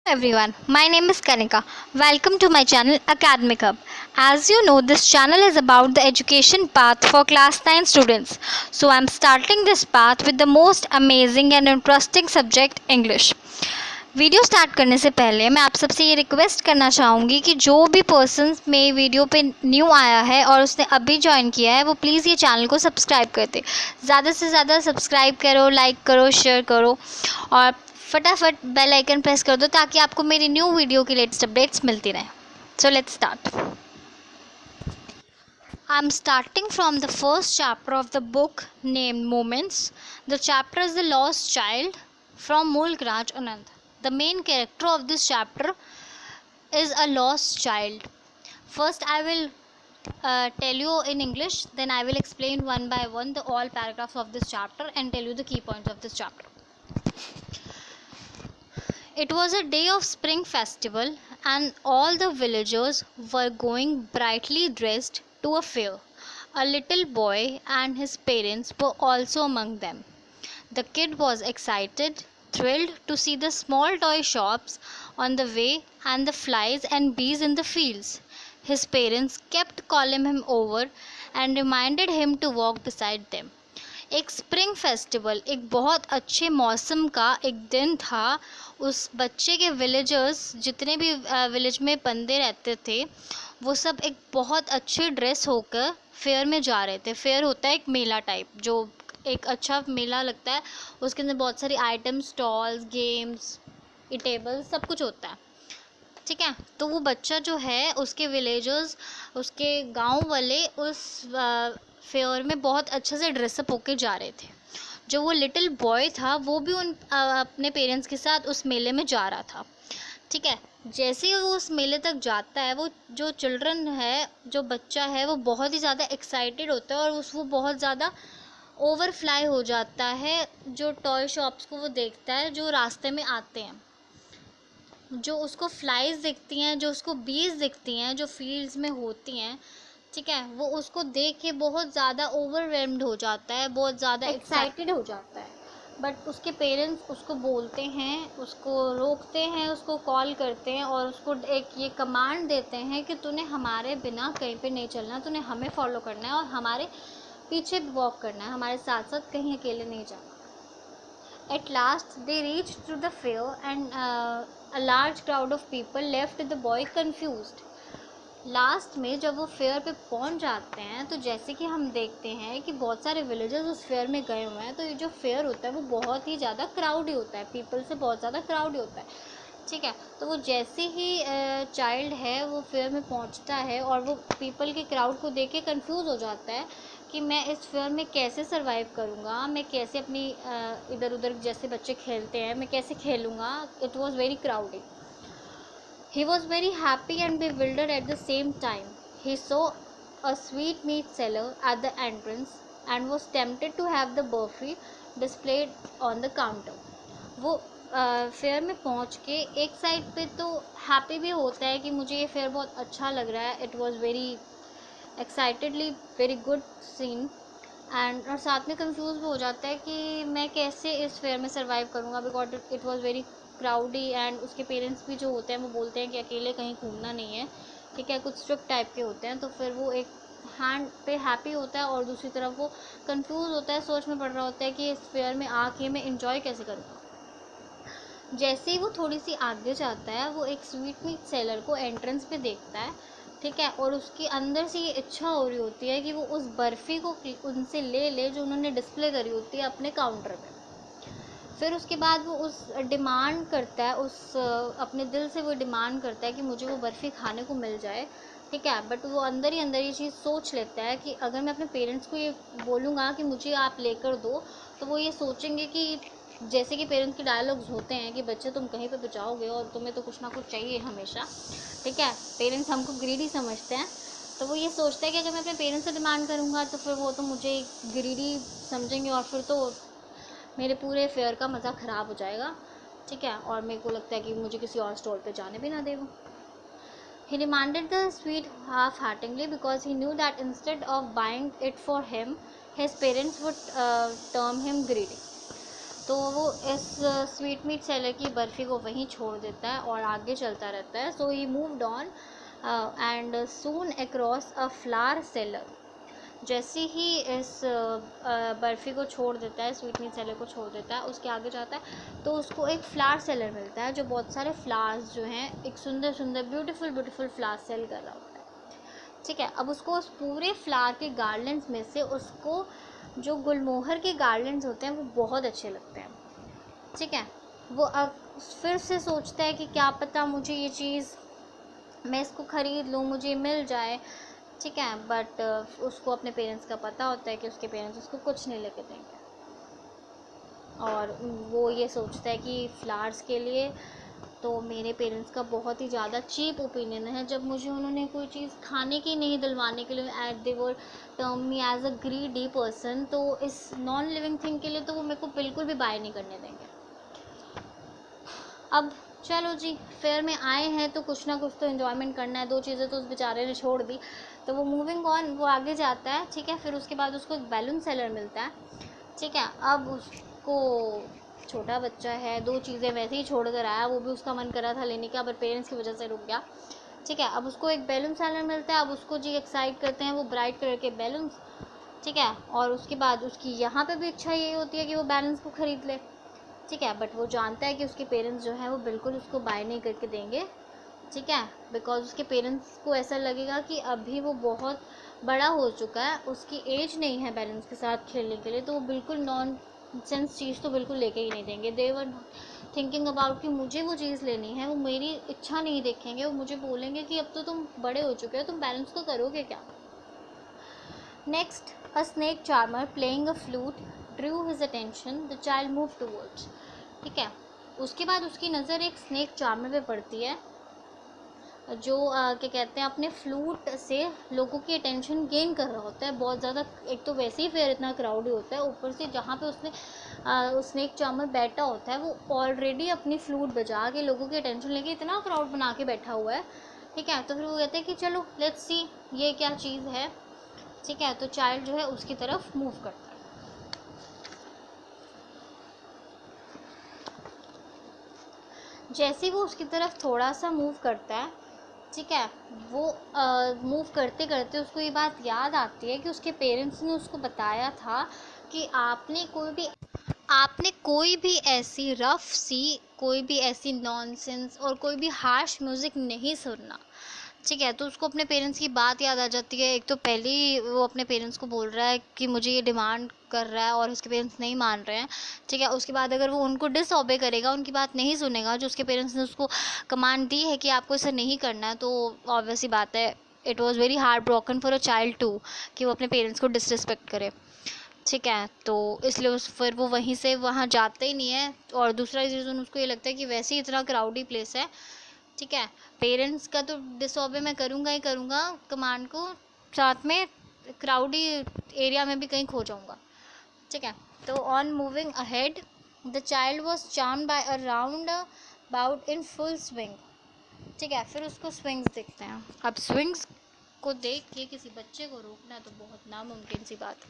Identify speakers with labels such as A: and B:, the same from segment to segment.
A: Everyone, my name is Kanika. Welcome to my channel Academic Hub. As you know, this channel is about the education path for class 9 students. So I'm starting this path with the most amazing and interesting subject English. Video start करने से पहले मैं आप सबसे ये request करना चाहूँगी कि जो भी पर्सन मेरे वीडियो पे न्यू आया है और उसने अभी ज्वाइन किया है वो प्लीज़ ये चैनल को सब्सक्राइब कर दे। ज़्यादा से ज़्यादा सब्सक्राइब करो, लाइक करो, शेयर करो और फटाफट बेल आइकन प्रेस कर दो ताकि आपको मेरी न्यू वीडियो की लेटेस्ट अपडेट्स मिलती रहें। So let's start. I am starting from the first chapter of the book named moments. The chapter is the lost child from मुल्क Raj Anand. The main character of this chapter is a lost child. First, I will tell you in English, then I will explain one by one the all paragraphs of this chapter and tell you the key points of this chapter. It was a day of spring festival and all the villagers were going brightly dressed to a fair. A little boy and his parents were also among them. The kid was excited, thrilled to see the small toy shops on the way and the flies and bees in the fields. His parents kept calling him over and reminded him to walk beside them. एक spring festival, एक बहुत अच्छे मौसम का एक दिन था। उस बच्चे के विलेजर्स, जितने भी विलेज में बंदे रहते थे, वो सब एक बहुत अच्छे ड्रेस होकर फेयर में जा रहे थे। फेयर होता है एक मेला टाइप, जो एक अच्छा मेला लगता है, उसके अंदर बहुत सारी आइटम्स, स्टॉल्स, गेम्स, ईटेबल्स, सब कुछ होता है। ठीक है, तो वो बच्चा जो है, उसके विलेजर्स, उसके गांव वाले उस फेयर में बहुत अच्छे से ड्रेसअप होके जा रहे थे। जो वो लिटिल बॉय था वो भी अपने पेरेंट्स के साथ उस मेले में जा रहा था। ठीक है, जैसे ही वो उस मेले तक जाता है, वो जो चिल्ड्रन है, जो बच्चा है, वो बहुत ही ज़्यादा एक्साइटेड होता है और वो बहुत ज़्यादा ओवरफ्लाई हो जाता है जो टॉय शॉप्स को वो देखता है जो रास्ते में आते हैं, जो उसको फ्लाइज दिखती हैं, जो उसको बीज दिखती हैं, जो फील्ड्स में होती हैं। ठीक है, वो उसको देख के बहुत ज़्यादा ओवरवेल्म्ड हो जाता है, बहुत ज़्यादा एक्साइटेड हो जाता है। बट उसके पेरेंट्स उसको बोलते हैं, उसको रोकते हैं, उसको कॉल करते हैं और उसको एक ये कमांड देते हैं कि तूने हमारे बिना कहीं पे नहीं चलना, तूने हमें फॉलो करना है और हमारे पीछे वॉक करना है, हमारे साथ साथ कहीं अकेले नहीं जाना। At last they reached to the fair and a large crowd of people left the boy confused. Last में जब वो फेयर पे पहुंच जाते हैं तो जैसे कि हम देखते हैं कि बहुत सारे विलेजर्स उस फेयर में गए हुए हैं। तो ये जो फेयर होता है वो बहुत ही ज़्यादा क्राउडी होता है, पीपल से बहुत ज़्यादा क्राउडी होता है। ठीक है, तो वो जैसे ही चाइल्ड है वो फेयर में पहुंचता है और वो पीपल के क्राउड को देख के कन्फ्यूज़ हो जाता है कि मैं इस फेयर में कैसे सर्वाइव करूँगा, मैं कैसे अपनी इधर उधर जैसे बच्चे खेलते हैं मैं कैसे खेलूँगा। It was very crowded. He was very happy and bewildered at the same time. He saw a sweetmeat seller at the entrance and was tempted to have the burfi displayed on the counter. वो fair में पहुंच के एक side पे तो happy भी होता है कि मुझे ये फेयर बहुत अच्छा लग रहा है, it was very excitedly very good scene, and और साथ में कंफ्यूज भी हो जाता है कि मैं कैसे इस फेयर में सर्वाइव करूँगा because it was very crowdy. And उसके पेरेंट्स भी जो होते हैं वो बोलते हैं कि अकेले कहीं घूमना नहीं है। ठीक है, कुछ स्ट्रिक्ट टाइप के होते हैं। तो फिर वो एक हैंड पे हैप्पी होता है और दूसरी तरफ वो कंफ्यूज होता है, सोच में पड़ रहा होता है कि इस फेयर में आके मैं इंजॉय कैसे करूँगा। जैसे ही वो थोड़ी सी आगे जाता है वो एक स्वीट मीट सेलर को एंट्रेंस पे देखता है। ठीक है, और उसके अंदर से ये इच्छा हो रही होती है कि वो उस बर्फ़ी को उनसे ले ले जो उन्होंने डिस्प्ले करी होती है अपने काउंटर पे। फिर उसके बाद वो उस डिमांड करता है, उस अपने दिल से वो डिमांड करता है कि मुझे वो बर्फ़ी खाने को मिल जाए। ठीक है, बट वो अंदर ही अंदर ये चीज़ सोच लेता है कि अगर मैं अपने पेरेंट्स को ये बोलूँगा कि मुझे आप लेकर दो तो वो ये सोचेंगे कि जैसे कि पेरेंट्स के डायलॉग्स होते हैं कि बच्चे तुम कहीं पे जाओगे और तुम्हें तो कुछ ना कुछ चाहिए हमेशा। ठीक है, पेरेंट्स हमको ग्रीडी समझते हैं। तो वो ये सोचता है कि अगर मैं अपने पेरेंट्स से डिमांड करूँगा तो फिर वो तो मुझे ग्रीडी समझेंगे और फिर तो मेरे पूरे फेयर का मज़ा ख़राब हो जाएगा। ठीक है, और मेरे को लगता है कि मुझे किसी और स्टॉल पे जाने भी ना दे वो। He demanded the sweet half-heartedly because he knew that instead of buying it for him, his parents would term him greedy. तो वो इस स्वीट मीट सेलर की बर्फ़ी को वहीं छोड़ देता है और आगे चलता रहता है. So he moved on and soon across a flower seller. जैसे ही इस बर्फ़ी को छोड़ देता है, स्वीट मीट सेलर को छोड़ देता है, उसके आगे जाता है तो उसको एक फ्लावर सेलर मिलता है जो बहुत सारे फ्लावर्स जो हैं एक सुंदर सुंदर ब्यूटीफुल फ्लावर सेल कर रहा होता है. ठीक है, अब उसको उस पूरे फ्लावर के गार्लैंड्स में से उसको जो गुलमोहर के गार्लैंड्स होते हैं वो बहुत अच्छे लगते हैं. ठीक है, वो अब फिर से सोचता है कि क्या पता मुझे ये चीज़, मैं इसको ख़रीद लूँ, मुझे मिल जाए. ठीक है, बट उसको अपने पेरेंट्स का पता होता है कि उसके पेरेंट्स उसको कुछ नहीं लेके देंगे. और वो ये सोचता है कि फ्लावर्स के लिए तो मेरे पेरेंट्स का बहुत ही ज़्यादा चीप ओपिनियन है. जब मुझे उन्होंने कोई चीज़ खाने की नहीं दिलवाने के लिए at they were term me as a greedy person, तो इस नॉन लिविंग थिंग के लिए तो वो मेरे को बिल्कुल भी बाय नहीं करने देंगे. अब चलो जी, फेयर में आए हैं तो कुछ ना कुछ तो एंजॉयमेंट करना है. 2 चीज़ें तो उस बेचारे ने छोड़ दी, तो वो मूविंग ऑन, वो आगे जाता है. ठीक है, फिर उसके बाद उसको एक बैलून सेलर मिलता है. ठीक है, अब उसको, छोटा बच्चा है, 2 चीज़ें वैसे ही छोड़ कर आया, वो भी उसका मन कर रहा था लेने का, पर पेरेंट्स की वजह से रुक गया. ठीक है, अब उसको एक बैलून सेलर मिलता है. अब उसको जी एक्साइट करते हैं वो ब्राइट कलर के बैलून्स. ठीक है, और उसके बाद उसकी यहाँ पे भी इच्छा ये होती है कि वो बैलून्स को ख़रीद ले. ठीक है, बट वो जानता है कि उसके पेरेंट्स जो हैं वो बिल्कुल उसको बाय नहीं करके देंगे. ठीक है, बिकॉज उसके पेरेंट्स को ऐसा लगेगा कि अभी वो बहुत बड़ा हो चुका है, उसकी एज नहीं है बैलेंस के साथ खेलने के लिए, तो वो बिल्कुल नॉन सेंस चीज़ तो बिल्कुल लेके ही नहीं देंगे. दे वर थिंकिंग अबाउट कि मुझे वो चीज़ लेनी है, वो मेरी इच्छा नहीं देखेंगे, वो मुझे बोलेंगे कि अब तो तुम बड़े हो चुके हो, तुम बैलेंस को करोगे क्या. Next, a snake charmer playing a flute Drew his attention. The child move towards. ठीक है, उसके बाद उसकी नज़र एक स्नेक चार्मर पे पड़ती है जो क्या कहते हैं अपने फ्लूट से लोगों की अटेंशन गेन कर रहा होता है बहुत ज़्यादा. एक तो वैसे ही फेयर इतना क्राउडी होता है, ऊपर से जहाँ पे उसने स्नेक चार्मर बैठा होता है वो ऑलरेडी अपनी फ्लूट बजा के लोगों की अटेंशन लेके इतना क्राउड बना के बैठा हुआ है. ठीक है, तो फिर वो कहते हैं कि चलो लेट्स सी ये क्या चीज़ है. ठीक है, तो चाइल्ड जो है उसकी तरफ मूव करता है. जैसे वो उसकी तरफ थोड़ा सा मूव करता है, ठीक है, वो मूव करते करते उसको ये बात याद आती है कि उसके पेरेंट्स ने उसको बताया था कि आपने कोई भी ऐसी रफ सी, कोई भी ऐसी नॉनसेंस और कोई भी हार्श म्यूज़िक नहीं सुनना. ठीक है, तो उसको अपने पेरेंट्स की बात याद आ जाती है. एक तो पहले ही वो अपने पेरेंट्स को बोल रहा है कि मुझे ये डिमांड कर रहा है और उसके पेरेंट्स नहीं मान रहे हैं. ठीक है, उसके बाद अगर वो उनको डिसओबे करेगा, उनकी बात नहीं सुनेगा, जो उसके पेरेंट्स ने उसको कमांड दी है कि आपको इसे नहीं करना है, तो ऑब्वियस सी बात है it was very hard broken for a child too कि वो अपने पेरेंट्स को डिसरिस्पेक्ट करे. ठीक है, तो इसलिए उस फिर वो वहीं से वहाँ जाता ही नहीं है. और दूसरा रीज़न उसको ये लगता है कि वैसे ही इतना क्राउडी प्लेस है. ठीक है, पेरेंट्स का तो डिसओबे मैं करूँगा ही करूँगा, कमांड को, साथ में क्राउडी एरिया में भी कहीं खो जाऊँगा. ठीक है, तो on moving ahead the child was charmed by a roundabout in full swing. ठीक है, फिर उसको स्विंग्स दिखते हैं. अब स्विंग्स को देख के किसी बच्चे को रोकना तो बहुत नामुमकिन सी बात है.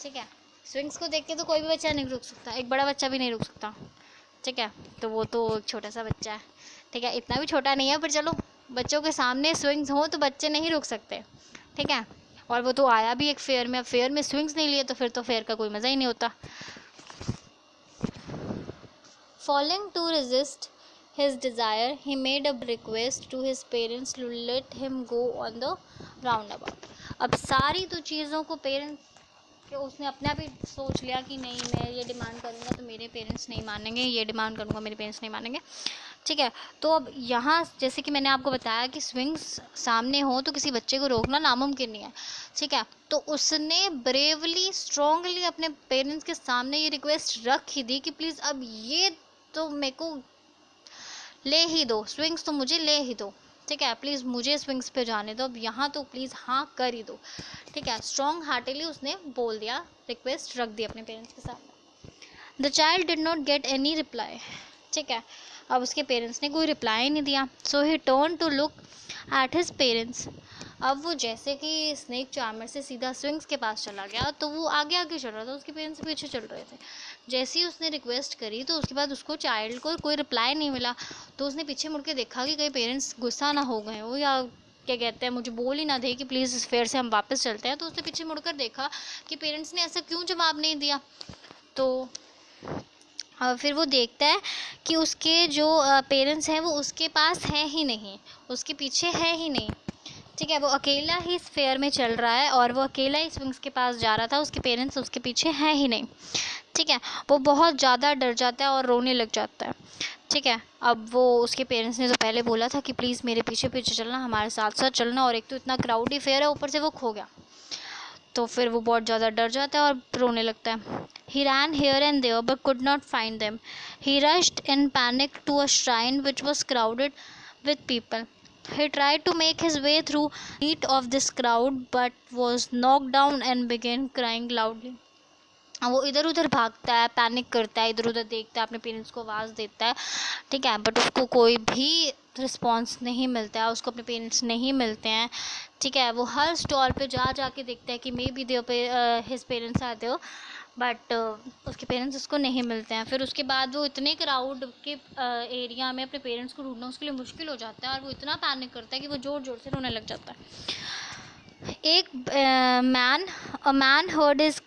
A: ठीक है, स्विंग्स को देख के तो कोई भी बच्चा नहीं रुक सकता, एक बड़ा बच्चा भी नहीं रुक सकता. ठीक है, तो वो तो एक छोटा सा बच्चा है. ठीक है, इतना भी छोटा नहीं है, पर चलो बच्चों के सामने स्विंग्स हो तो बच्चे नहीं रुक सकते. ठीक है, और वो तो आया भी एक फेयर में. अब फेयर में स्विंग्स नहीं लिए तो फिर तो फेयर का कोई मज़ा ही नहीं होता. Following to resist his desire, he made a request to his parents to let him go on the roundabout. अब सारी तो चीज़ों को पेरेंट्स कि उसने अपने आप ही सोच लिया कि नहीं, मैं ये डिमांड करूँगा तो मेरे पेरेंट्स नहीं मानेंगे, ये डिमांड करूँगा मेरे पेरेंट्स नहीं मानेंगे. ठीक है, तो अब यहाँ जैसे कि मैंने आपको बताया कि स्विंग्स सामने हो तो किसी बच्चे को रोकना नामुमकिन नहीं है. ठीक है, तो उसने ब्रेवली स्ट्रांगली अपने पेरेंट्स के सामने ये रिक्वेस्ट रख ही दी कि प्लीज़ अब ये तो मेरे को ले ही दो, स्विंग्स तो मुझे ले ही दो. ठीक है, प्लीज़ मुझे स्विंग्स पे जाने दो, अब यहाँ तो प्लीज़ हाँ कर ही दो. ठीक है, स्ट्रॉन्ग हार्टली उसने बोल दिया, रिक्वेस्ट रख दी अपने पेरेंट्स के सामने. The child did not get any reply. ठीक है, अब उसके पेरेंट्स ने कोई रिप्लाई नहीं दिया. So he turn to look at his parents. अब वो जैसे कि स्नेक चार्मर से सीधा स्विंग्स के पास चला गया, तो वो आगे आगे चल रहा था, उसके पेरेंट्स पीछे चल रहे थे। जैसे ही उसने रिक्वेस्ट करी तो उसके बाद उसको चाइल्ड को कोई रिप्लाई नहीं मिला, तो उसने पीछे मुड़ के देखा कि कहीं पेरेंट्स गुस्सा ना हो गए हो या क्या कहते हैं मुझे बोल ही ना दे कि प्लीज़ इस फेयर से हम वापस चलते हैं। तो उसने पीछे मुड़कर देखा कि पेरेंट्स ने ऐसा क्यों जवाब नहीं दिया। तो फिर वो देखता है कि उसके जो पेरेंट्स हैं वो उसके पास है ही नहीं, उसके पीछे है ही नहीं। ठीक है, वो अकेला ही इस फेयर में चल रहा है और वो अकेला ही स्विंग्स के पास जा रहा था, उसके पेरेंट्स उसके पीछे हैं ही नहीं। ठीक है, वो बहुत ज़्यादा डर जाता है और रोने लग जाता है। ठीक है, अब वो उसके पेरेंट्स ने तो पहले बोला था कि प्लीज़ मेरे पीछे पीछे चलना, हमारे साथ साथ चलना, और एक तो इतना क्राउडी फेयर है, ऊपर से वो खो गया। तो फिर वो बहुत ज़्यादा डर जाता है और रोने लगता है। He ran here and there but could not find them. He rushed in panic to a shrine which was crowded with people. He tried to make his way through the heat of this crowd but was knocked down and began crying loudly. वो इधर उधर भागता है, panic करता है, इधर उधर देखता है, अपने पेरेंट्स को आवाज़ देता है। ठीक है, बट उसको कोई भी रिस्पॉन्स नहीं मिलता है, उसको अपने पेरेंट्स नहीं मिलते हैं। ठीक है, वो हर स्टॉल पे जा के देखता है कि maybe there his parents are there, but उसके पेरेंट्स उसको नहीं मिलते हैं। फिर उसके बाद वो इतने क्राउड के एरिया में अपने पेरेंट्स को ढूंढना उसके लिए मुश्किल हो जाता है और वो इतना पैनिक करता है कि वो ज़ोर ज़ोर से रोने लग जाता है। एक man heard his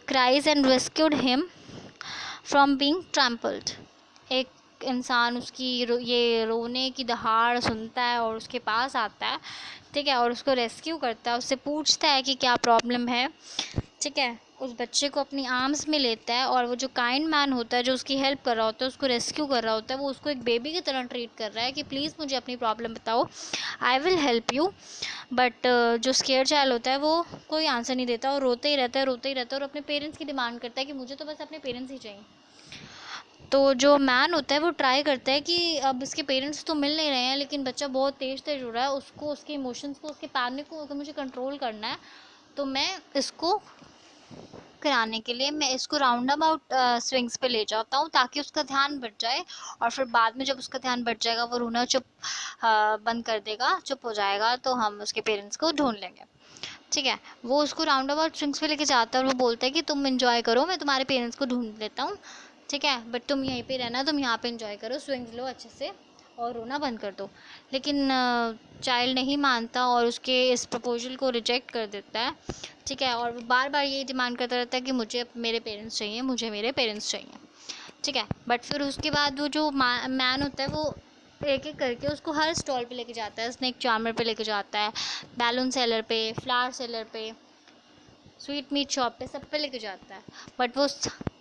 A: cries and rescued him from being trampled. एक इंसान उसकी ये रोने की दहाड़ सुनता है और उसके पास आता है। ठीक है, और उसको रेस्क्यू करता है, उससे पूछता है कि क्या प्रॉब्लम है। ठीक है, उस बच्चे को अपनी आर्म्स में लेता है और वो जो काइंड मैन होता है जो उसकी हेल्प कर रहा होता है, उसको रेस्क्यू कर रहा होता है, वो उसको एक बेबी की तरह ट्रीट कर रहा है कि प्लीज़ मुझे अपनी प्रॉब्लम बताओ, I will help you. But जो स्केयर चाइल्ड होता है वो कोई आंसर नहीं देता और रोते ही रहता है और अपने पेरेंट्स की डिमांड करता है कि मुझे तो बस अपने पेरेंट्स ही चाहिए। तो जो मैन होता है वो ट्राई करता है कि अब इसके पेरेंट्स तो मिल नहीं रहे हैं, लेकिन बच्चा बहुत तेज़ हो रहा है, उसको उसके इमोशंस को, उसके पैनिक को मुझे कंट्रोल करना है। तो मैं इसको कराने के लिए मैं इसको राउंड अबाउट स्विंग्स पे ले जाता हूँ ताकि उसका ध्यान बढ़ जाए, और फिर बाद में जब उसका ध्यान बढ़ जाएगा वो रोना बंद कर देगा, चुप हो जाएगा, तो हम उसके पेरेंट्स को ढूंढ लेंगे। ठीक है, वो उसको राउंड अबाउट स्विंग्स पे लेके जाता है और वो बोलता है कि तुम एंजॉय करो, मैं तुम्हारे पेरेंट्स को ढूंढ लेता हूँ। ठीक है, बट तुम यहीं पे रहना, तुम यहाँ पे एंजॉय करो, स्विंग्स लो अच्छे से और रोना बंद कर दो। लेकिन चाइल्ड नहीं मानता और उसके इस प्रपोजल को रिजेक्ट कर देता है। ठीक है, और वो बार बार यही डिमांड करता रहता है कि मुझे मेरे पेरेंट्स चाहिए, मुझे मेरे पेरेंट्स चाहिए। ठीक है, बट फिर उसके बाद वो जो मैन होता है वो एक एक करके उसको हर स्टॉल पे लेके जाता है, स्नेक चार्मर पे लेके जाता है, बैलून सेलर पे, फ्लावर सेलर पे, स्वीट मीट शॉप पे, सब पे लेके जाता है। बट वो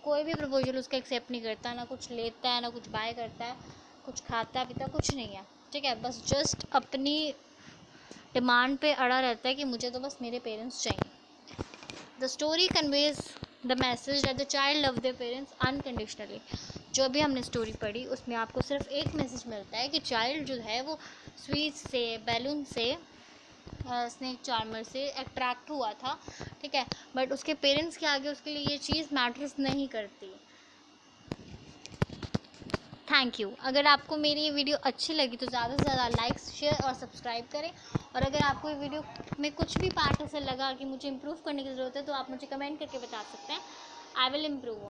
A: कोई भी प्रपोजल उसका एक्सेप्ट नहीं करता, ना कुछ लेता है, ना कुछ बाय करता है, कुछ खाता पीता कुछ नहीं है। ठीक है, बस जस्ट अपनी डिमांड पे अड़ा रहता है कि मुझे तो बस मेरे पेरेंट्स चाहिए। The story conveys the message that the child love their parents unconditionally. जो भी हमने स्टोरी पढ़ी उसमें आपको सिर्फ एक मैसेज मिलता है कि चाइल्ड जो है वो स्वीट से, बैलून से, स्नेक चार्मर से अट्रैक्ट हुआ था। ठीक है, बट उसके पेरेंट्स के आगे उसके लिए ये चीज़ मैटर्स नहीं करती। Thank you. अगर आपको मेरी ये वीडियो अच्छी लगी तो ज़्यादा से ज़्यादा लाइक, शेयर और सब्सक्राइब करें, और अगर आपको ये वीडियो में कुछ भी पार्ट ऐसा लगा कि मुझे इम्प्रूव करने की ज़रूरत है तो आप मुझे कमेंट करके बता सकते हैं। I will improve.